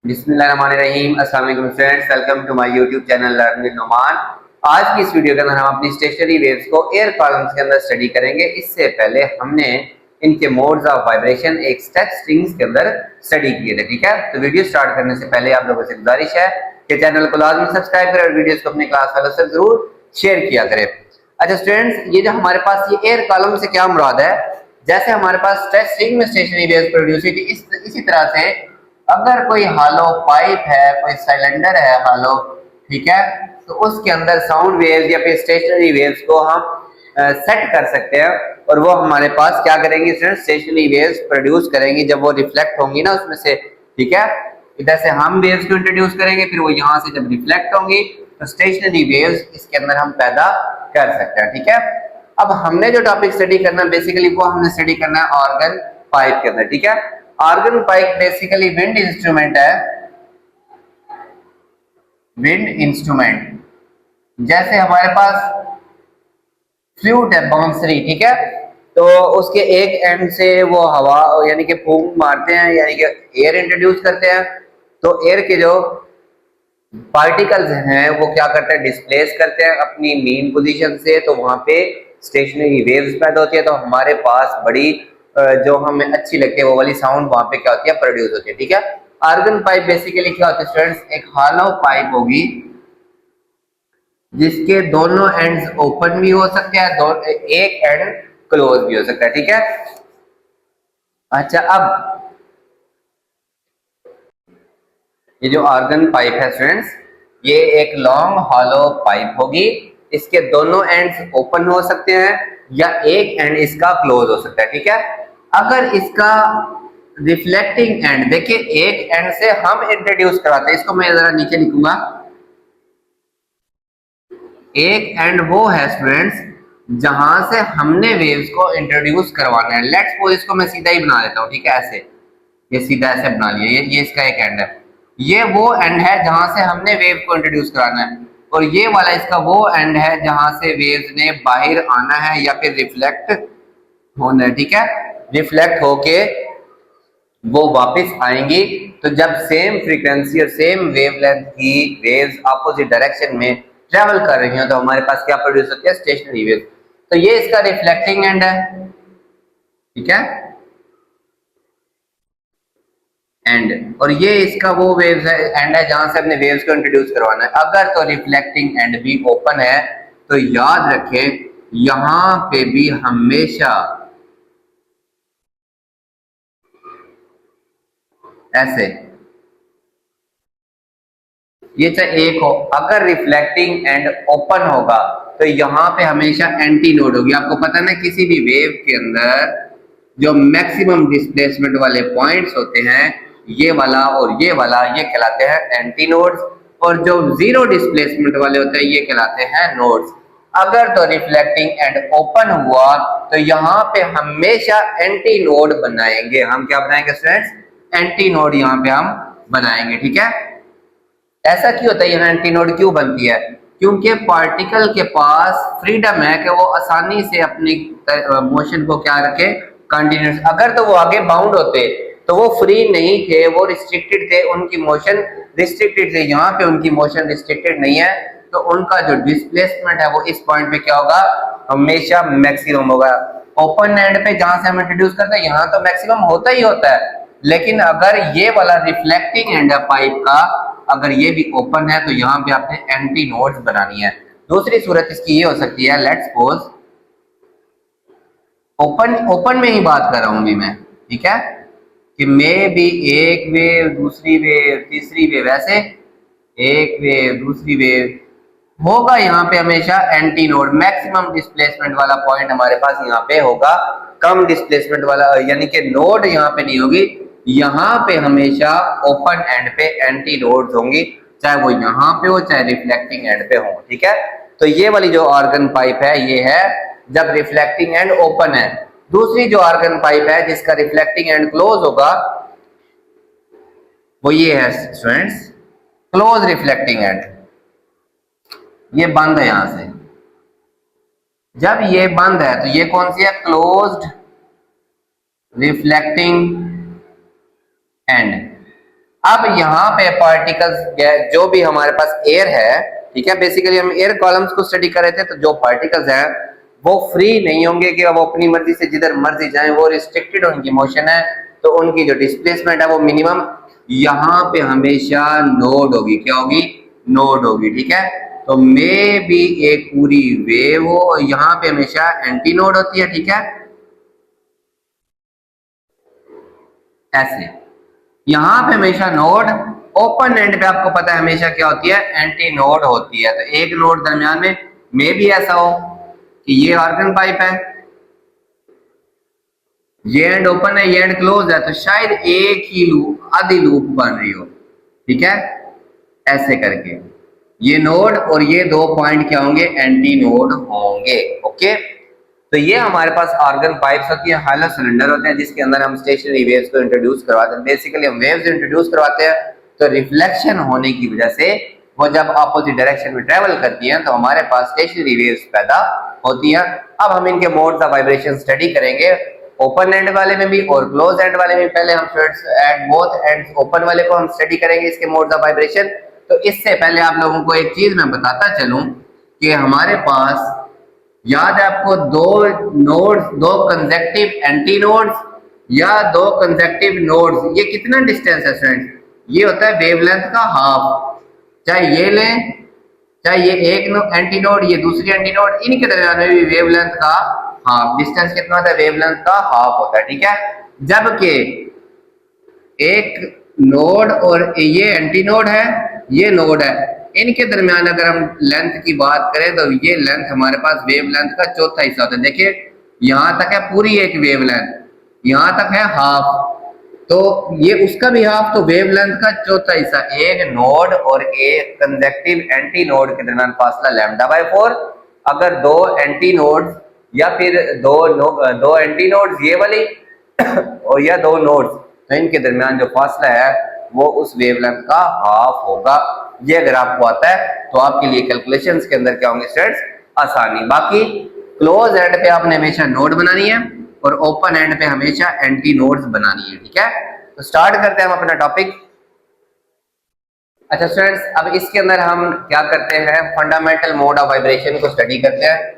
बिस्मिल्लाहिर्रहमानिर्रहीम। अस्सलाम वालेकुम friends, welcome to my YouTube channel learn with Numan. आज की इस वीडियो के अंदर हम अपनी स्टेशनरी वेव्स को एयर कॉलम्स के अंदर स्टडी करेंगे। इससे पहले हमने इनके मोड्स ऑफ वाइब्रेशन एक स्टैक स्ट्रिंग्स के अंदर स्टडी किए थे। ठीक है, तो वीडियो स्टार्ट करने से पहले आप लोगों से गुजारिश है कि चैनल को लाजमी सब्सक्राइब करें और वीडियोस को अपने क्लास वालों से जरूर शेयर किया करें। अच्छा स्टूडेंट्स, ये जो हमारे पास ये एयर कॉलम से क्या मुराद है, जैसे हमारे पास स्टैक स्ट्रिंग में स्टेशनरी वेव्स प्रोड्यूस हुई थी, इसी तरह से अगर कोई हालो पाइप है, कोई सिलेंडर है हालो, ठीक है, तो उसके अंदर साउंड वेव्स या फिर स्टेशनरी वेव्स को हम सेट कर सकते हैं और वो हमारे पास क्या करेंगी स्टेशनरी वेव्स प्रोड्यूस करेंगी जब वो रिफ्लेक्ट होंगी ना उसमें से। ठीक है, इधर से हम वेव्स को इंट्रोड्यूस करेंगे, फिर वो यहाँ से जब रिफ्लेक्ट होंगी तो स्टेशनरी वेव्स इसके अंदर हम पैदा कर सकते हैं। ठीक है, अब हमने जो टॉपिक स्टडी करना बेसिकली वो हमने स्टडी करना है ऑर्गन पाइप के अंदर। ठीक है, organ pipe basically wind instrument है, विंड इंस्ट्रूमेंट। जैसे हमारे पास फ्लूट है, बांसुरी, ठीक है, तो उसके एक एंड से वो हवा यानी कि फूंक मारते हैं, यानी कि एयर इंट्रोड्यूस करते हैं, तो एयर के जो पार्टिकल्स हैं वो क्या करते हैं, डिस्प्लेस करते हैं अपनी मीन पोजीशन से, तो वहां पे स्टेशनरी वेव्स पैदा होती है। तो हमारे पास बड़ी जो हमें अच्छी लगती है वो वाली साउंड वहां पे क्या होती है, प्रोड्यूस होती है। ठीक है, आर्गन पाइप बेसिकली क्या होता है स्टूडेंट्स, एक हॉलो पाइप होगी जिसके दोनों एंड्स ओपन भी हो सकते हैं, एक एंड क्लोज भी हो सकता है। ठीक है, अच्छा अब ये जो आर्गन पाइप है स्टूडेंट्स, ये एक लॉन्ग हॉलो पाइप होगी, इसके दोनों एंड्स ओपन हो सकते हैं या एक एंड इसका क्लोज हो सकता है। ठीक है, अगर इसका रिफ्लेक्टिंग एंड देखिए एक एंड से हम इंट्रोड्यूस कराते हैं, इसको मैं जरा नीचे लिखूंगा, एक एंड वो है स्टूडेंट्स जहां से हमने वेव्स को इंट्रोड्यूस करवाना है। लेट्स सपोज इसको मैं सीधा ही बना देता हूं, ठीक है, ऐसे ये सीधा ऐसे बना लिया, ये इसका एक एंड है, ये वो एंड है जहां से हमने वेव को इंट्रोड्यूस कराना है, और ये वाला इसका वो एंड है जहां से वेव्स ने बाहर आना है या फिर रिफ्लेक्ट होना है। ठीक है, रिफ्लेक्ट होके वो वापस आएंगी, तो जब सेम फ्रीक्वेंसी और सेम वेवलेंथ की वेव्स अपोजिट डायरेक्शन में ट्रेवल कर रही हो तो हमारे पास क्या प्रोड्यूस होती है, स्टेशनरी वेव। तो ये इसका रिफ्लेक्टिंग एंड है, ठीक है, एंड, और ये इसका वो वेव्स है एंड है जहां से अपने वेव्स को इंट्रोड्यूस करवाना है। अगर तो रिफ्लेक्टिंग एंड भी ओपन है तो याद रखें यहां पे भी हमेशा ऐसे, ये चाहे एक हो, अगर रिफ्लेक्टिंग एंड ओपन होगा तो यहाँ पे हमेशा एंटी नोड होगी। आपको पता है ना, किसी भी वेव के अंदर जो मैक्सिमम डिस्प्लेसमेंट वाले पॉइंट्स होते हैं, ये वाला और ये वाला, ये कहलाते हैं एंटी नोड्स, और जो जीरो डिस्प्लेसमेंट वाले होते हैं ये कहलाते हैं नोड्स। अगर तो रिफ्लेक्टिंग एंड ओपन हुआ तो यहाँ पे हमेशा एंटी नोड बनाएंगे। हम क्या बनाएंगे स्टूडेंट्स, एंटी नोड यहाँ पे हम बनाएंगे। ठीक है, ऐसा क्यों होता है, यहाँ एंटी नोड क्यों बनती है, क्योंकि पार्टिकल के पास फ्रीडम है कि वो आसानी से अपनी मोशन को क्या रखे, कंटिन्यूस। अगर तो वो आगे बाउंड होते तो वो फ्री नहीं थे, वो रिस्ट्रिक्टेड थे, उनकी मोशन रिस्ट्रिक्टेड थी। यहाँ पे उनकी मोशन रिस्ट्रिक्टेड नहीं है, तो उनका जो डिस्प्लेसमेंट है वो इस पॉइंट पे क्या होगा, हमेशा मैक्सिमम होगा। ओपन एंड पे जहां से हम इंट्रोड्यूस करते हैं यहाँ तो मैक्सिमम होता ही होता है, लेकिन अगर ये वाला रिफ्लेक्टिंग एंड है पाइप का, अगर ये भी ओपन है तो यहाँ पे आपने एंटी नोड्स बनानी है। दूसरी सूरत इसकी ये हो सकती है, लेट्स सपोज ओपन में ही बात कर रहा हूं भी मैं, ठीक है, कि मे भी एक वेव, दूसरी वेव, तीसरी वेव, ऐसे एक वेव, दूसरी वेव होगा, यहाँ पे हमेशा एंटी नोड, मैक्सिमम डिस्प्लेसमेंट वाला पॉइंट हमारे पास यहाँ पे होगा, कम डिस्प्लेसमेंट वाला यानी कि नोड यहाँ पे नहीं होगी, यहाँ पे हमेशा ओपन एंड पे एंटी नोड्स होंगी, चाहे वो यहाँ पे हो चाहे रिफ्लेक्टिंग एंड पे हो। ठीक है, तो ये वाली जो ऑर्गन पाइप है ये है जब रिफ्लेक्टिंग एंड ओपन है। दूसरी जो ऑर्गन पाइप है जिसका रिफ्लेक्टिंग एंड क्लोज होगा वो ये है स्टूडेंट्स, क्लोज रिफ्लेक्टिंग एंड, ये बंद है यहां से, जब ये बंद है तो ये कौन सी है, क्लोज्ड रिफ्लेक्टिंग एंड। अब यहाँ पे पार्टिकल्स जो भी हमारे पास एयर है, ठीक है, बेसिकली हम एयर कॉलम्स को स्टडी कर रहे थे, तो जो पार्टिकल्स हैं वो फ्री नहीं होंगे कि वो अपनी मर्जी से जिधर मर्जी जाएं, वो रिस्ट्रिक्टेड उनकी मोशन है, तो उनकी जो डिस्प्लेसमेंट है वो मिनिमम यहाँ पे हमेशा नोड होगी। क्या होगी? नोड होगी, ठीक है। तो मे भी एक पूरी वेव हो, यहाँ पे हमेशा एंटी नोड होती है, ठीक है, ऐसे यहाँ पे हमेशा नोड, ओपन एंड पे आपको पता है हमेशा क्या होती है? एंटी नोड होती है। तो एक नोड दरमियान में मे भी ऐसा हो कि ये आर्गन पाइप है, ये एंड ओपन है, ये एंड क्लोज है, तो शायद एक ही लूप, आधी लूप बन रही हो, ठीक है, ऐसे करके ये नोड और ये दो पॉइंट क्या होंगे? एंटी नोड होंगे। ओके, तो ये हमारे पास आर्गन पाइप्स होती है, हॉलो सिलेंडर होते हैं, जिसके अंदर हम स्टेशनरी वेव्स को इंट्रोड्यूस करवाते हैं। बेसिकली हम वेव्स इंट्रोड्यूस करवाते हैं, तो रिफ्लेक्शन होने की वजह से वो जब अपोजिट डायरेक्शन में ट्रेवल करती हैं तो हमारे पास स्टेशनरी वेव्स पैदा होती हैं। अब हम इनके मोड्स ऑफ वाइब्रेशन स्टडी करेंगे, ओपन एंड वाले में भी और क्लोज एंड वाले में। पहले हम एट बोथ एंड्स ओपन वाले को हम स्टडी करेंगे, इसके मोड्स ऑफ वाइब्रेशन। तो इससे पहले आप लोगों को एक चीज मैं बताता चलूं कि हमारे पास, याद है आपको, दो नोड्स, दो कंसेक्टिव एंटी नोड्स या दो कंसेक्टिव नोड्स, ये कितना डिस्टेंस है स्टूडेंट? ये होता है वेवलेंथ का हाफ। चाहे ये लें, चाहे ये एक एंटी नोड, ये दूसरी एंटी नोड, इनके दरमियान में भी वेवलेंथ का हाफ, डिस्टेंस कितना होता है? वेवलेंथ का हाफ होता है, ठीक है। जबकि एक नोड और ये एंटी नोड है, ये नोड है, इनके दरमियान अगर हम लेंथ की बात करें तो ये लेंथ हमारे पास वेवलेंथ का चौथा हिस्सा होता है। देखिए यहां तक है पूरी एक वेवलेंथ, यहां तक है हाफ, तो ये उसका भी हाफ, तो वेवलेंथ का चौथा हिस्सा। एक नोड और एक कंसेक्टिव एंटी नोड के दरमियान फासला λ/4। अगर दो एंटी नोड्स या फिर दो एंटी नोड्स ये वाली और या दो नोड्स, तो इनके दरमियान जो फासला है वो उस वेवलेंथ का हाफ होगा। ये अगर आपको आता है तो आपके लिए कैलकुलेशंस के अंदर क्या होंगे स्टूडेंट्स? आसानी। बाकी क्लोज एंड पे आपने हमेशा नोड बनानी है और ओपन एंड पे हमेशा एंटी नोड्स बनानी है, ठीक है। तो स्टार्ट करते हैं हम अपना टॉपिक। अच्छा स्टूडेंट्स, अब इसके अंदर हम क्या करते हैं? फंडामेंटल मोड ऑफ वाइब्रेशन को स्टडी करते हैं,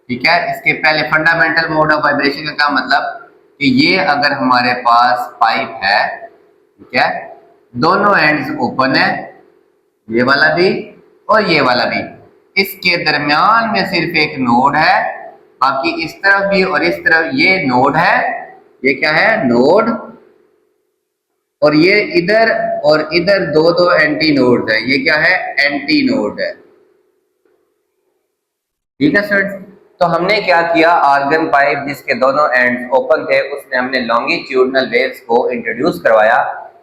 ठीक है। इसके पहले फंडामेंटल मोड ऑफ वाइब्रेशन का क्या मतलब कि ये अगर हमारे पास पाइप है, ठीक है, दोनों एंड्स ओपन है, ये वाला भी और ये वाला भी, इसके दरमियान में सिर्फ एक नोड है, बाकी इस तरफ भी और इस तरफ ये नोड है, ये क्या है? नोड। और ये इधर और इधर दो दो एंटी नोड है, ये क्या है? एंटी नोड है, ठीक है स्टूडेंट्स। तो हमने क्या किया? आर्गन पाइप जिसके दोनों एंड्स ओपन थे, उसमें हमने लॉन्गिट्यूडनल वेव्स को इंट्रोड्यूस करवाया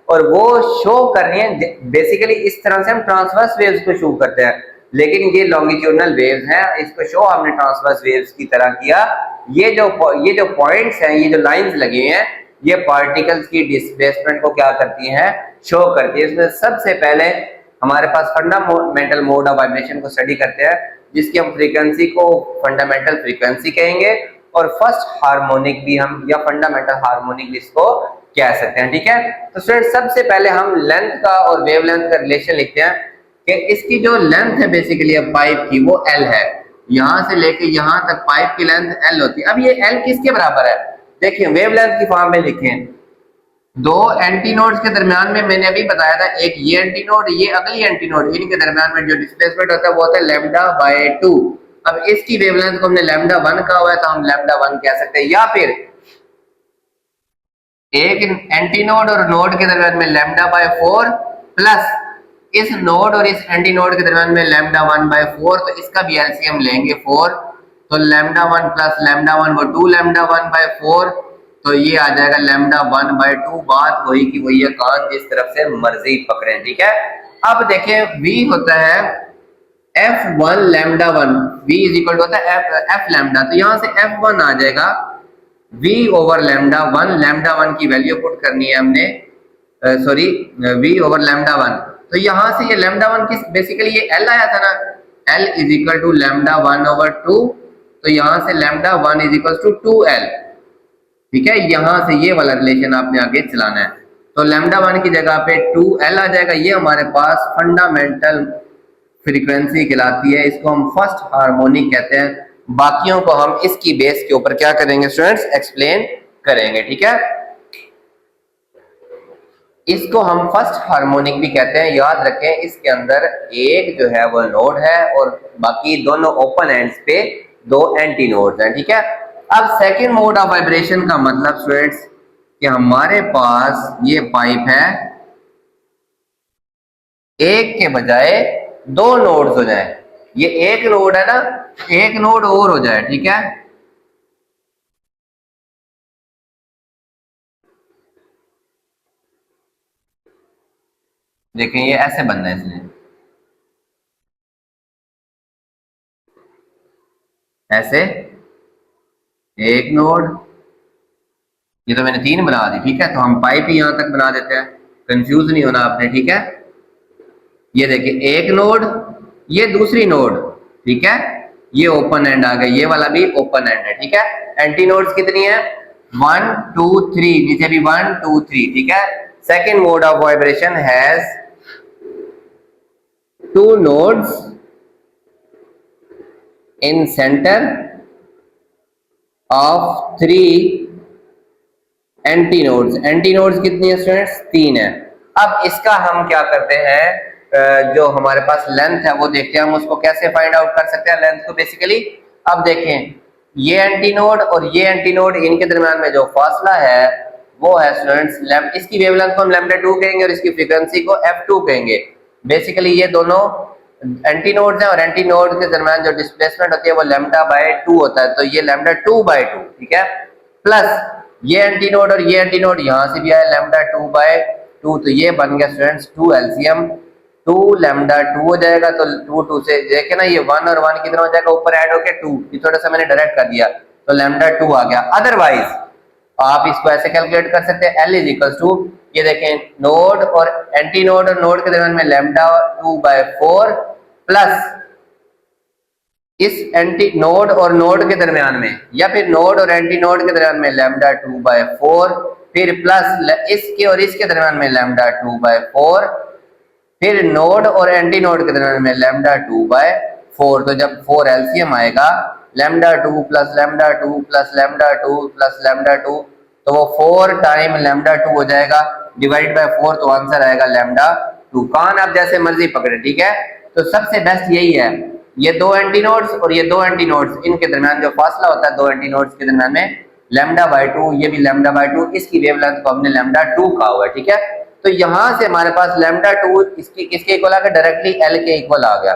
और वो शो कर रही है। बेसिकली इस तरह से हम ट्रांसवर्स वेव्स को शो करते हैं, लेकिन ये लॉन्गिट्यूडनल वेव्स हैं, इसको शो हमने ट्रांसवर्स वेव्स की तरह किया। ये जो पॉइंट्स हैं, ये जो लाइंस लगी हैं, ये पार्टिकल्स की डिस्प्लेसमेंट को क्या करती हैं? शो करती है। इसमें सबसे पहले हमारे पास फंडामेंटल मोड ऑफ वाइब्रेशन को स्टडी करते हैं, जिसकी हम फ्रीक्वेंसी को फंडामेंटल फ्रीक्वेंसी कहेंगे और फर्स्ट हार्मोनिक भी हम, या फंडामेंटल हार्मोनिक भी इसको कह सकते हैं, ठीक है। तो स्टूडेंट सबसे पहले हम लेंथ का और वेवलेंथ का रिलेशन लिखते हैं कि इसकी जो लेंथ है बेसिकली अब पाइप की, वो L है। यहां से लेके यहां तक पाइप की लेंथ L होती है। अब ये L किसके बराबर है? देखिए वेवलेंथ की फॉर्म में लिखें, दो एंटी नोड्स के दरमियान में मैंने अभी बताया था, एक ये एंटी नोड, ये अगली एंटी नोड, इनके दरमियान में जो डिस्प्लेसमेंट होता है वो होता है λ/2। अब इसकी वेवलेंथ को हमने λ1 कहा हुआ है, तो हम λ1 कह सकते हैं, या फिर एक एंटी नोड और नोड के दरमियान में λ/4 प्लस इस नोड और इस एंटी नोड के दरमियान में λ1/4, तो इसका भी एलसीएम लेंगे 4, तो λ1 प्लस λ1 वो 2λ1/4, तो ये आ जाएगा λ1/2। बात वही की वही है, कान जिस तरफ से मर्जी पकड़े, ठीक है। अब देखें v होता है f1 λ1, v is equal to होता है f लैम्डा, तो यहां से f1 आ जाएगा v ओवर λ1 की वैल्यू पुट करनी है हमने, सॉरी v ओवर λ1। तो यहां से ये λ1 किस, बेसिकली ये L आया था ना, L इज इक्वल टू λ1/2, तो यहां से λ1 इज इक्वल टू 2L, ठीक है। यहां से ये वाला रिलेशन आपने आगे चलाना है। तो लैम्डा 1 की जगह पे 2L आ जाएगा। ये हमारे पास फंडामेंटल फ्रीक्वेंसी कहलाती है, इसको हम फर्स्ट हार्मोनिक कहते हैं। बाकियों को हम इसकी बेस के ऊपर क्या करेंगे स्टूडेंट्स, एक्सप्लेन करेंगे, ठीक है। इसको हम फर्स्ट हार्मोनिक भी कहते हैं। याद रखें इसके अंदर एक जो है वो नोड है और बाकी दोनों ओपन एंड्स पे दो एंटी नोड्स हैं, ठीक है। अब सेकंड मोड ऑफ वाइब्रेशन का मतलब स्टूडेंट्स कि हमारे पास ये पाइप है, एक के बजाय दो नोड्स हो जाए। ये एक नोड है ना, एक नोड और हो जाए, ठीक है। देखें ये ऐसे बनना है, इसलिए ऐसे एक नोड, ये तो मैंने 3 बना दी, ठीक है। तो हम पाइप ही यहां तक बना देते हैं, कंफ्यूज नहीं होना आपने, ठीक है। ये देखिए एक नोड, ये दूसरी नोड, ठीक है। ये ओपन एंड आ गया, ये वाला भी ओपन एंड है, ठीक है। एंटी नोड्स कितनी है, 1 2 3, नीचे भी 1 2 3, ठीक है। Second mode of vibration has 2 nodes in center of 3 anti nodes. Anti nodes कितनी है स्टूडेंट्स, 3 है। अब इसका हम क्या करते हैं, जो हमारे पास लेंथ है वो देखते हैं हम उसको कैसे फाइंड आउट कर सकते हैं लेंथ को बेसिकली। अब देखें ये एंटी नोड और ये एंटी नोड, इनके दरम्यान में जो फासला है वो है स्टूडेंट्स, इसकी वेवलेंथ को हम λ2 कहेंगे और इसकी फ्रीक्वेंसी को f2 कहेंगे। बेसिकली ये दोनों एंटी नोड्स हैं और एंटी नोड के दरम्यान जो डिस्प्लेसमेंट होती है वो λ/2 होता है, तो ये λ2/2, ठीक है। प्लस ये एंटी नोड और ये एंटी नोड यहां से भी आया λ2/2, तो ये बन गया स्टूडेंट्स 2 LCM, 2 λ2 हो जाएगा। तो 2 2 से देखे ना, ये 1 और 1 कितना हो जाएगा, ऊपर ऐड होके 2, ये थोड़ा सा मैंने डायरेक्ट कर दिया तो λ2 आ गया। अदरवाइज आप इसको ऐसे कैलकुलेट कर सकते हैं, L इज इक्वल टू, ये देखें नोड और एंटी नोड और नोड के दरम्यान में λ2/4 प्लस इस एंटी नोड और नोड के दरमियान में, या फिर नोड और एंटी नोड के दरमियान में λ2/4, फिर प्लस इसके और इसके दरमियान में λ2/4, फिर नोड और एंटी नोड के दरमियान में λ2/4। तो जब 4 LCM आएगा λ2 प्लस λ2 प्लस λ2 प्लस λ2, तो वो 4 टाइम λ2 हो जाएगा, डिवाइड बाय 4, तो आंसर आएगा λ2। कान आप जैसे मर्जी पकड़े, ठीक है। तो सबसे बेस्ट यही है, ये दो एंटी नोड्स और ये दो एंटी नोड्स, इनके दरमियान जो फासला होता है दो एंटी नोड्स के दरमियान में λ/2, ये भी λ/2, इसकी वेवलेंथ को हमने λ2 कहा हुआ है, ठीक है। तो यहां से हमारे पास λ2 इसकी किसके इक्वल आ गया, डायरेक्टली L के इक्वल आ गया,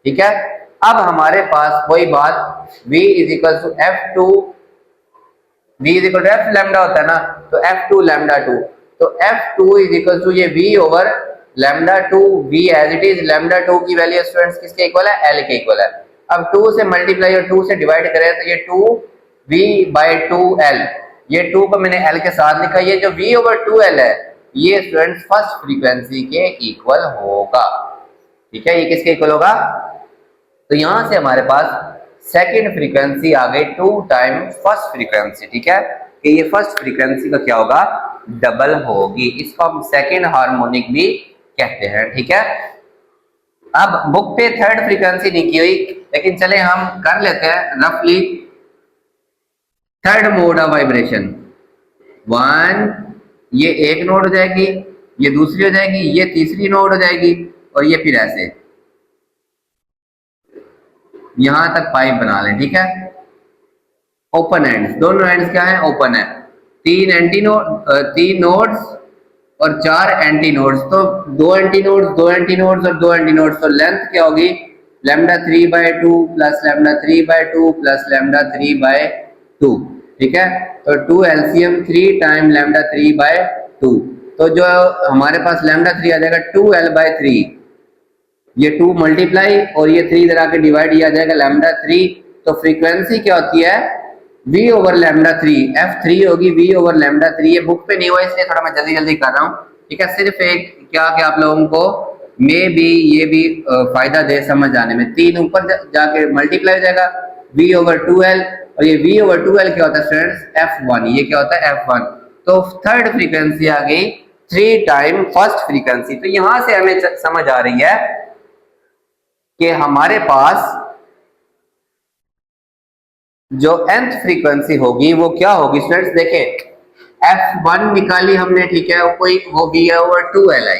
ठीक है। अब हमारे पास वही बात V is equal to F2, V is equal to F lambda होता है ना, तो F2 λ2, तो F2 इज इक्वल टू ये V over λ2, V as it is, λ2 की वैल्यू स्टूडेंट्स किसके इक्वल है, L के इक्वल है। अब 2 से मल्टीप्लाई और 2 से डिवाइड करें तो ये 2V/2L, ये 2 को मैंने L के साथ लिखा, ये जो V/2L है ये स्टूडेंट्स फर्स्ट फ्रीक्वेंसी के इक्वल होगा, ठीक है। ये किसके इक्वल होगा, तो यहां से हमारे पास सेकंड फ्रीक्वेंसी आ गई 2 टाइम फर्स्ट फ्रीक्वेंसी, ठीक है। कि ये फर्स्ट फ्रीक्वेंसी का क्या होगा, डबल होगी, इसको हम सेकंड हार्मोनिक भी कहते हैं, ठीक है। अब बुक पे थर्ड फ्रीक्वेंसी नहीं की हुई, लेकिन चले हम कर लेते हैं रफली। थर्ड मोड ऑफ वाइब्रेशन 1, ये एक नोड हो जाएगी, ये दूसरी हो जाएगी, ये तीसरी नोड हो जाएगी, और ये फिर ऐसे यहां तक पाइप बना लें, ठीक है। ओपन एंड्स, दोनों एंड्स क्या है, ओपन है। 3 नोड्स और 4 एंटी नोड्स, तो 2 एंटी नोड्स, 2 एंटी नोड्स और 2 एंटी नोड्स, तो लेंथ क्या होगी, λ3/2 प्लस λ3/2 प्लस λ3/2, ठीक है। तो 2 LCM 3 टाइम λ3/2, तो जो हमारे पास λ3 आ जाएगा 2L/3, ये 2 मल्टीप्लाई और ये 3 इधर आके डिवाइड किया जाएगा λ3, तो फ्रीक्वेंसी क्या होती है, V/λ3, F3 होगी V/λ3। ये बुक पे नहीं हुआ इसलिए थोड़ा मैं जल्दी जल्दी कर रहा हूँ, ठीक है। सिर्फ एक क्या कि आप लोगों को मे भी ये भी फायदा दे समझ आने में, 3 ऊपर जाके मल्टीप्लाई हो जाएगा V/2L, और ये V/2L क्या होता है स्टूडेंट्स, F1, ये क्या होता है F1। तो थर्ड फ्रीक्वेंसी आ गई 3 टाइम फर्स्ट फ्रीक्वेंसी। तो यहां से हमें समझ आ रही है कि हमारे पास जो nth फ्रीक्वेंसी होगी वो क्या होगी स्टूडेंट्स, देखें f1 निकाली हमने, ठीक है, वो v ओवर 2 li,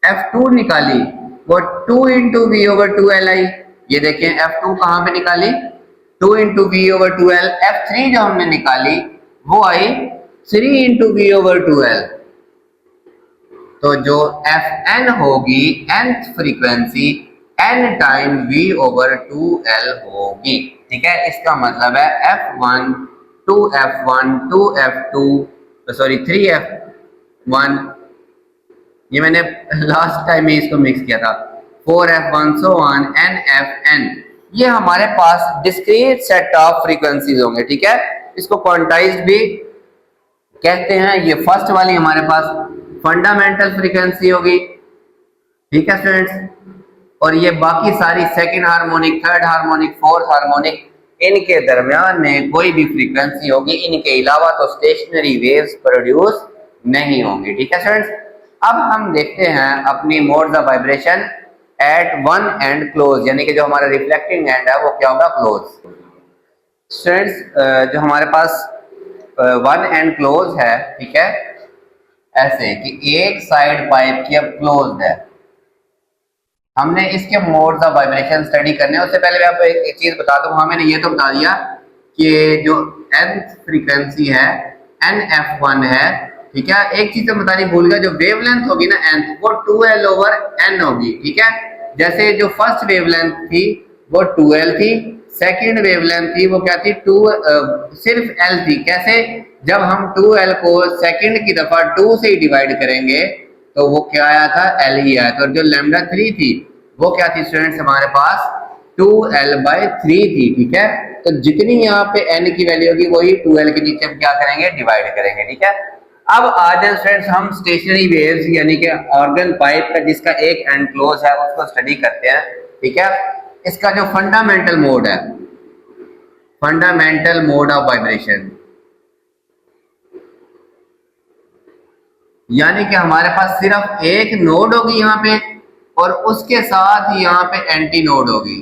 f2 निकाली वो 2 इंटू वी ओवर 2 li, ये देखें f2 कहां पे निकाली 2 into we over 2l, f3 जो हमने निकाली वो आई 3 इंटू वी ओवर 2l। तो जो fn होगी nth frequency n time v over 2l होगी, ठीक है। इसका मतलब है f1 2f1 2f2 sorry 3f1, ये मैंने लास्ट टाइम में इसको मिक्स किया था, 4f1 सो ऑन nfn, ये हमारे पास डिस्क्रीट सेट ऑफ फ्रीक्वेंसीज होंगे, ठीक है। इसको क्वांटाइज्ड भी कहते हैं। ये फर्स्ट वाली हमारे पास फंडामेंटल फ्रीक्वेंसी होगी, ठीक है स्टूडेंट्स, और ये बाकी सारी second harmonic, third harmonic, fourth harmonic, इनके दरमियान में कोई भी फ्रीक्वेंसी होगी, इनके अलावा तो स्टेशनरी वेव्स प्रोड्यूस नहीं होंगी, ठीक है स्टूडेंट्स। अब हम देखते हैं अपनी modes of vibration at one end close, यानी कि जो हमारा रिफ्लेक्टिंग एंड है वो क्या होगा, क्लोज। स्टूडेंट्स जो हमारे पास वन एंड क्लोज है, ठीक है, ऐसे कि एक साइड पाइप की अब क्लोज्ड है, हमने इसके मोड्स ऑफ वाइब्रेशन स्टडी करने हैं। उससे पहले मैं आपको एक चीज बता दूं, हाँ मैंने ये तो बता दिया कि जो nth फ्रीक्वेंसी है NF1 है, ठीक है। एक चीज तो बतानी भूल गया, जो वेवलेंथ होगी ना nth वो 2l ओवर n होगी, ठीक है। जैसे जो फर्स्ट वेवलेंथ थी वो 2l थी, सेकंड वेवलेंथ थी वो क्या थी, सिर्फ l थी। कैसे, जब हम 2l को सेकंड की दफा 2 से ही डिवाइड करेंगे तो वो क्या आया था, l ही आया था। और जो लैम्डा 3 थी वो क्या थी स्टूडेंट्स, हमारे पास 2l/3 थी, ठीक है। तो जितनी यहाँ पे n की वैल्यू होगी वही 2l के नीचे हम क्या करेंगे, डिवाइड करेंगे, ठीक है। अब आ जाए स्टूडेंट्स हम स्टेशनरी वेव्स यानी कि ऑर्गन पाइप का जिसका एक एंड क्लोज है उसको स्टडी करते हैं, ठीक है। इसका जो फंडामेंटल मोड है, फंडामेंटल मोड ऑफ वाइब्रेशन, यानी कि हमारे पास सिर्फ एक नोड होगी यहाँ पे और उसके साथ ही यहाँ पे एंटी नोड होगी।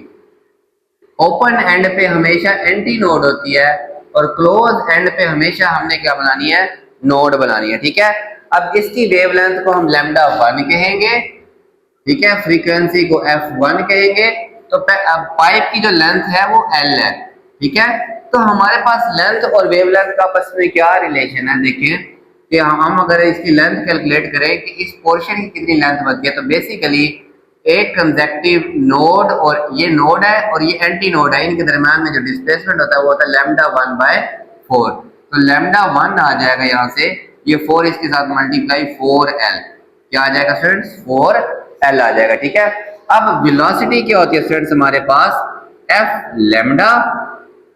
ओपन एंड पे हमेशा एंटी नोड होती है और क्लोज एंड पे हमेशा हमने क्या बनानी है, नोड बनानी है, ठीक है। अब इसकी वेवलेंथ को हम लैम्डा 1 कहेंगे, ठीक है, फ्रीक्वेंसी को f1 कहेंगे। तो अब पाइप की जो लेंथ है वो l है, ठीक है। तो हमारे पास लेंथ और वेवलेंथ का आपस में क्या रिलेशन है, देखिए कि हम अगर इसकी लेंथ कैलकुलेट करें कि इस पोर्शन की कितनी लेंथ बनती है, तो बेसिकली एक कंसेक्टिव नोड, और ये नोड है और ये एंटी नोड है, इनके दरम्यान में जो डिस्प्लेसमेंट होता है वो होता है लैम्डा 1/4। तो लैम्डा 1 आ जाएगा यहाँ से, ये 4 इसके साथ मल्टीप्लाई 4l, क्या आ जाएगा स्टूडेंट्स, 4l आ जाएगा, ठीक है। अब वेलोसिटी क्या होती है स्टूडेंट्स हमारे पास, f लैम्डा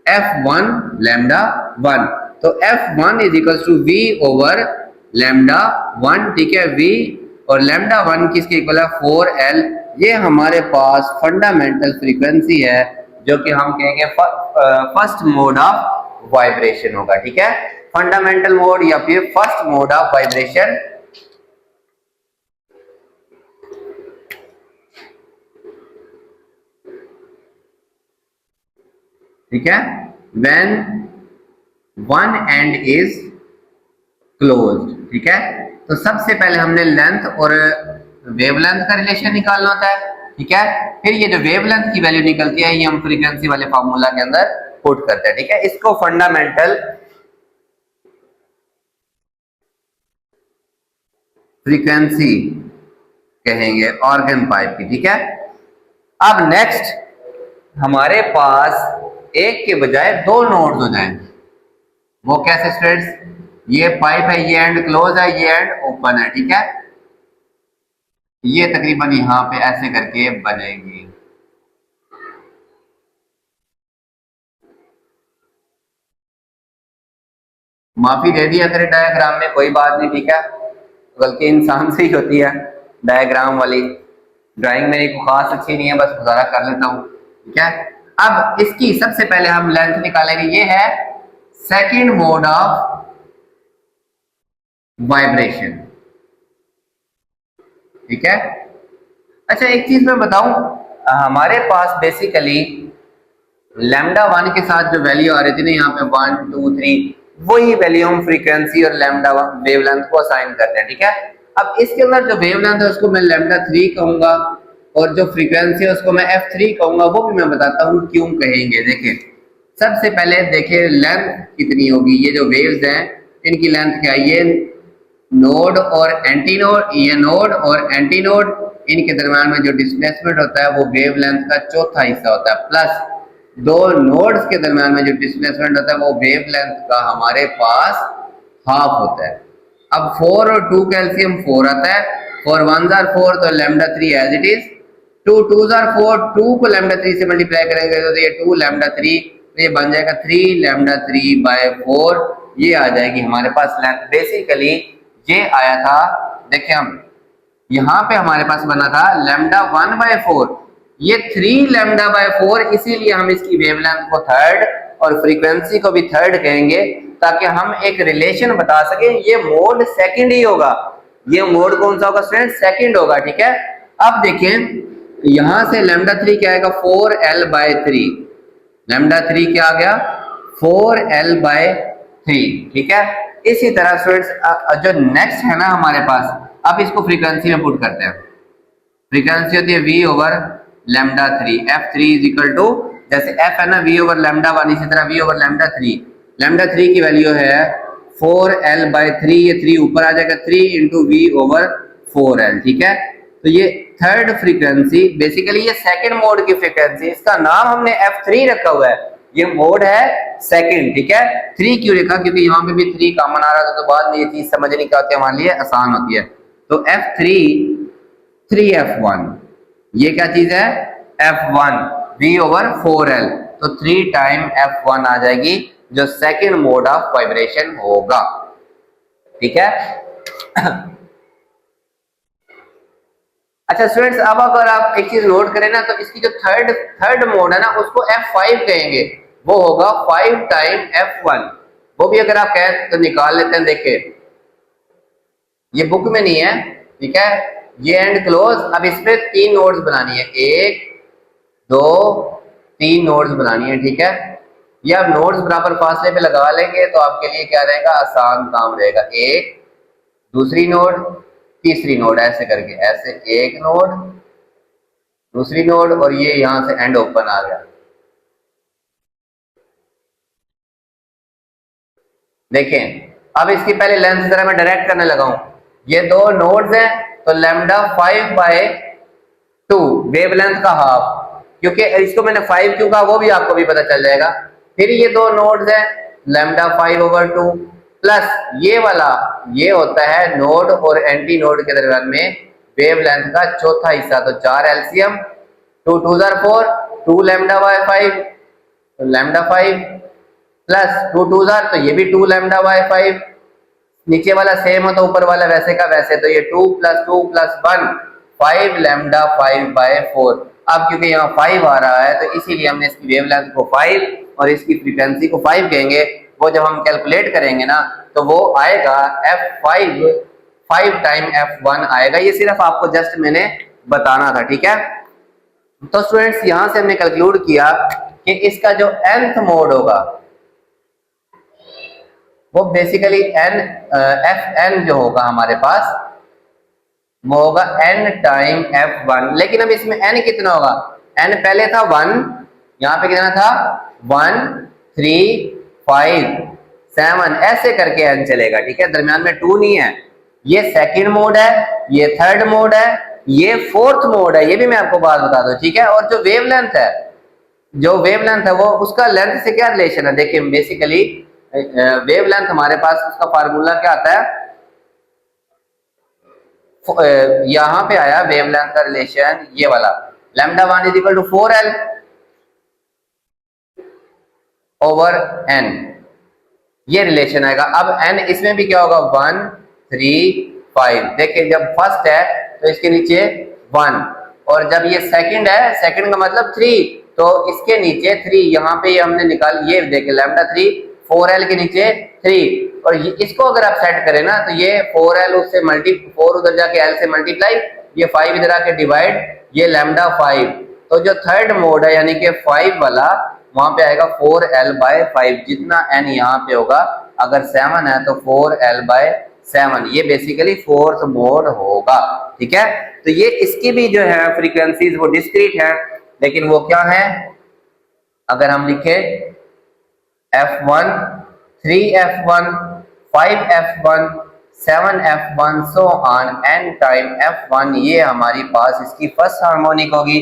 f1 लैम्डा 1, तो f1 is equal to v over lambda 1, ठीक है, v और लैम्डा 1 किसके इक्वल है, 4l। ये हमारे पास फंडामेंटल फ्रीक्वेंसी है जो कि हम कहेंगे फर्स्ट मोड ऑफ वाइब्रेशन होगा, ठीक है। फंडामेंटल मोड या फिर फर्स्ट मोड ऑफ वाइब्रेशन, ठीक है, when one and is closed, ठीक है। तो सबसे पहले हमने लेंथ और वेवलेंथ का रिलेशन निकालना होता है, ठीक है। फिर ये जो वेवलेंथ की वैल्यू निकलती है ये हम फ्रीक्वेंसी वाले फार्मूला के अंदर पुट करते हैं, ठीक है। इसको फंडामेंटल फ्रीक्वेंसी कहेंगे ऑर्गन पाइप की, ठीक है। अब नेक्स्ट हमारे पास एक के बजाय 2 नोड्स हो जाएंगे, वो कैसे स्टूडेंट्स, ये पाइप है, ये एंड क्लोज है, ये एंड ओपन है, ठीक है। ये तकरीबन यहां पे ऐसे करके बनेगी, माफी दे दिया करें डायग्राम में, कोई बात नहीं, ठीक है, गलती इंसान से ही होती है। डायग्राम वाली ड्राइंग मेरी को खास अच्छी नहीं है, बस गुजारा कर लेता हूं, ठीक है। अब इसकी सबसे पहले हम लेंथ निकालेंगे, ये है सेकंड मोड ऑफ वाइब्रेशन, ठीक है। अच्छा एक चीज मैं बताऊं, हमारे पास बेसिकली लैम्डा वन के साथ जो वैल्यू आ रही थी ना यहाँ पे 1 2 3, वही वैल्यू हम फ्रीक्वेंसी और लैम्डा वेवलेंथ को असाइन करते हैं, ठीक है। अब इसके अंदर जो वेवलेंथ है उसको मैं लैम्डा 3 कहूंगा और जो फ्रीक्वेंसी है उसको मैं f3 कहूंगा, वो भी मैं बताता हूँ क्यों कहेंगे। देखिए सबसे पहले देखिए लेंथ कितनी होगी, ये जो वेव्स हैं इनकी लेंथ क्या है, ये नोड और एंटी नोड, ये नोड और एंटी नोड, इनके दरम्यान में जो डिस्प्लेसमेंट होता है वो वेवलेंथ का चौथा हिस्सा होता है, प्लस दो नोड्स के दरम्यान में जो डिस्प्लेसमेंट होता है वो वेवलेंथ का हमारे पास हाफ होता है। अब 4 और 2 कैल्शियम 4 आता है, 4 1 आर 4 तो lambda 3 as it is, 2 2 or 4, 2 को लैम्डा 3 से मल्टीप्लाई करेंगे तो ये 2 लैम्डा 3, तो ये बन जाएगा 3 लैम्डा 3 बाय 4, ये आ जाएगी हमारे पास लेंथ। बेसिकली ये आया था, देखिए हम यहाँ पे हमारे पास बना था लैम्डा 1 बाय 4, ये 3 लैम्डा बाय 4, इसीलिए हम इसकी वेवलेंथ को थर्ड और फ्रीक्वेंसी को भी थर्ड कहेंगे ताकि हम एक रिलेशन बता सके। ये मोड सेकंड ही होगा, ये मोड कौन सा होगा स्टूडेंट, सेकंड होगा, ठीक है। अब देखें यहां से लैम्डा 3 क्या आएगा 4l बाय 3, लैम्डा 3 क्या आ गया 4l बाय 3, ठीक है। इसी तरह स्टूडेंट्स जो नेक्स्ट है ना हमारे पास, अब इसको फ्रीक्वेंसी में पुट करते हैं। फ्रीक्वेंसी होती है v over lambda 3, f3 is equal to, जैसे f है ना v ओवर लैम्डा 1, इसी तरह v ओवर लैम्डा 3, लैम्डा 3 की वैल्यू है 4l बाय 3, ये 3 ऊपर आ जाएगा, 3 इंटू v ओवर 4l, ठीक है। तो ये थर्ड फ्रीक्वेंसी, बेसिकली ये सेकंड मोड की फ्रीक्वेंसी, इसका नाम हमने f3 रखा हुआ है, ये मोड है सेकंड, ठीक है। 3 क्यों रखा, क्योंकि यहाँ पे भी 3 कॉमन आ रहा था, तो बाद में ये चीज समझनी क्या होती है हमारे लिए आसान होती है। तो f3 3f1, ये क्या चीज है f1 v ओवर 4l, तो 3 टाइम f1 आ जाएगी जो सेकंड मोड ऑफ वाइब्रेशन होगा, ठीक है। अच्छा स्टूडेंट्स, अब अगर आप एक चीज नोट करें ना, तो इसकी जो थर्ड मोड है ना उसको f5 कहेंगे, वो होगा 5 टाइम f1, वो भी अगर आप कहें तो निकाल लेते हैं। देखिए ये बुक में नहीं है, ठीक है, ये एंड क्लोज। अब इसमें 3 नोड्स बनानी है, 1 2 3 नोड्स बनानी है, ठीक है। ये आप नोड्स बराबर फासले पे लगा लेंगे तो आपके लिए क्या रहेगा, आसान काम रहेगा। एक दूसरी नोड तीसरी नोड, ऐसे करके, ऐसे एक नोड दूसरी नोड, और ये यहां से एंड ओपन आ गया। देखें अब इसकी पहले लेंथ जरा मैं डायरेक्ट करने लगा हूं, ये 2 नोड्स हैं तो लैम्डा 5 बाय 2 वेवलेंथ का हाफ, क्योंकि इसको मैंने 5 क्यों कहा वो भी आपको भी पता चल जाएगा। फिर ये 2 नोड्स हैं लैम्डा 5 ओवर 2, प्लस ये वाला, ये होता है नोड और एंटी नोड के दरमियान में वेवलेंथ का चौथा हिस्सा, तो 4 एलसीएम, 2 2 आर 4, 2 लैम्डा बाय 5, तो लैम्डा 5 प्लस 2 2 आर, तो ये भी 2 लैम्डा बाय 5, नीचे वाला सेम हो तो ऊपर वाला वैसे का वैसे, तो ये 2 प्लस 2 प्लस 1 5 लैम्डा 5 बाय 4। अब क्योंकि यहाँ 5 आ रहा है तो इसीलिए हमने इसकी वेवलेंथ को 5 और इसकी फ्रीक्वेंसी को 5 कहेंगे। वो जब हम कैलकुलेट करेंगे ना तो वो आएगा f5 5 टाइम f1 आएगा। ये सिर्फ आपको जस्ट मैंने बताना था, ठीक है। तो स्टूडेंट्स यहां से हमने कंक्लूड किया कि इसका जो nth मोड होगा वो बेसिकली fn जो होगा हमारे पास वो होगा n टाइम f1, लेकिन अब इसमें n कितना होगा, n पहले था 1, यहाँ पे कितना था 1 3 5 7, ऐसे करके n चलेगा, ठीक है, दरमियान में 2 नहीं है। ये सेकंड मोड है, ये थर्ड मोड है, ये फोर्थ मोड है, ये भी मैं आपको बात बता दूं, ठीक है। और जो वेवलेंथ है, जो वेवलेंथ है वो उसका लेंथ से क्या रिलेशन है, देखिए बेसिकली वेवलेंथ हमारे पास उसका फार्मूला क्या आता है, यहां पे आया वेवलेंथ का रिलेशन ये वाला, lambda 1 is equal to 4l over n, ये रिलेशन आएगा। अब n इसमें भी क्या होगा 1 3 5, देखिए जब फर्स्ट है तो इसके नीचे 1, और जब ये सेकंड है, सेकंड का मतलब 3, तो इसके नीचे 3, यहाँ पे ये हमने निकाल, ये देखिए लैम्डा 3 4l के नीचे 3, और इसको अगर आप सेट करें ना तो ये 4l उससे 4 उधर जाके l से मल्टीप्लाई, ये 5 इधर आके डिवाइड, ये लैम्डा 5। तो जो थर्ड मोड है यानी कि 5 वाला, वहां पे आएगा 4l/5, जितना n यहाँ पे होगा, अगर 7 है तो 4l/7, ये बेसिकली फोर्थ मोड होगा। ठीक है, तो ये इसकी भी जो है फ्रीक्वेंसीज वो डिस्क्रीट है, लेकिन वो क्या है, अगर हम लिखे f1, 3f1, 5f1, 7f1 so on n time f1, ये हमारी पास इसकी फर्स्ट हार्मोनिक होगी,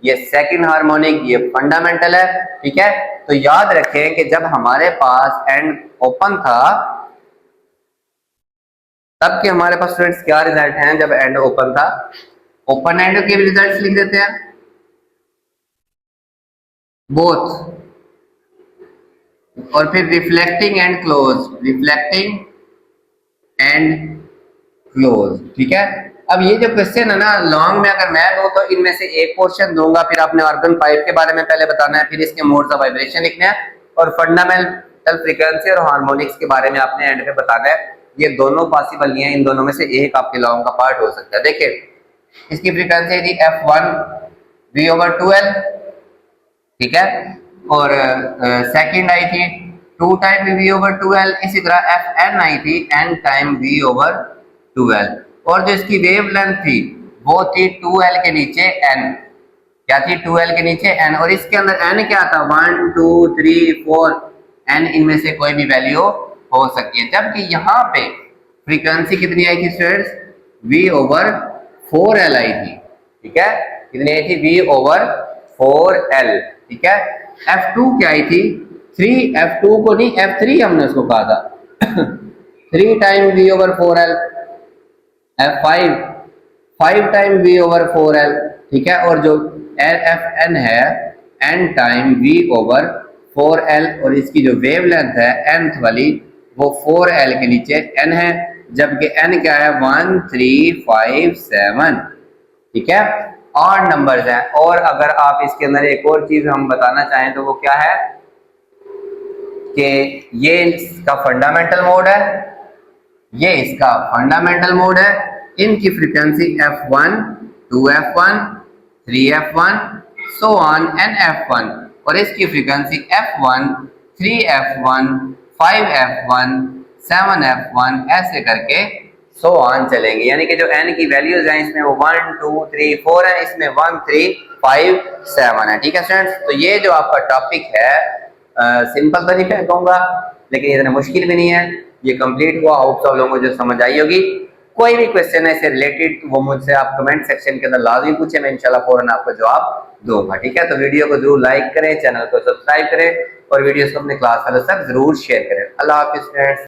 ये सेकंड हार्मोनिक, ये फंडामेंटल है। ठीक है, तो याद रखें कि जब हमारे पास एंड ओपन था तब के हमारे पास स्टूडेंट्स क्या रिजल्ट हैं, जब एंड ओपन था, ओपन एंड के रिजल्ट्स लिख देते हैं बोथ, और फिर reflecting and close, reflecting and close. ठीक है, अब ये जो क्वेश्चन है ना, लॉन्ग में अगर मैं दूं तो इनमें से एक पोर्शन दूंगा, फिर आपने ऑर्गन पाइप के बारे में पहले बताना है, फिर इसके मोड्स ऑफ वाइब्रेशन लिखने हैं, और फंडामेंटल फ्रीक्वेंसी और हार्मोनिक्स के बारे में आपने एंड पे बताना है। ये दोनों पॉसिबल नहीं है, इन दोनों में से एक आपके लॉन्ग का पार्ट हो सकता है। देखिए इसकी फ्रीक्वेंसी थी f1 v/2l, ठीक है, और सेकंड आई थी 2 टाइम v/2l, इसी तरह fn आई थी n टाइम v/2l, और जो इसकी वेव लेंथ थी वो थी 2l के नीचे n, क्या थी 2l के नीचे n, और इसके अंदर n क्या था 1 2 3 4, n इनमें से कोई भी वैल्यू हो सकती है। जबकि यहाँ पे फ्रीक्वेंसी कितनी आई थी स्टूडेंट्स, v/4l आई थी। ठीक है, कितनी आई थी, v/4l। ठीक है, f2 क्या आई थी 3, f2 को नहीं f3 हमने उसको कहा था 3 time v/4l, f5 5 time v/4l। ठीक है, और जो fn है n टाइम v/4l, और इसकी जो वेव लेंथ है nth वाली वो 4l के नीचे n है, जबकि n क्या है 1 3 5 7। ठीक है, और नंबर्स हैं। और अगर आप इसके अंदर एक और चीज हम बताना चाहें तो वो क्या है कि ये इसका फंडामेंटल मोड है, ये इसका फंडामेंटल मोड है, इनकी frequency f1 2f1 3f1 so on nf1, और इसकी frequency f1 3f1 5f1 7f1 ऐसे करके सो ऑन चलेंगे। यानी कि जो n की वैल्यूज हैं इसमें वो 1 2 3 4 है, इसमें 1 3 5 7 है। ठीक है स्टूडेंट्स, तो ये जो आपका टॉपिक है सिंपल तो नहीं कह कहूँगा, लेकिन इतना मुश्किल भी नहीं है, ये कंप्लीट हुआ। होप सब लोगों को जो समझ आई होगी। कोई भी क्वेश्चन है इससे रिलेटेड वो मुझसे आप कमेंट सेक्शन के अंदर लाजमी पूछे, मैं इंशाल्लाह फौरन आपको जवाब दूंगा। ठीक है, तो वीडियो को जरूर लाइक करें, चैनल को सब्सक्राइब करें, और वीडियोस को अपने क्लास वालों तक जरूर शेयर करें। अल्लाह हाफिज़ फ्रेंड्स।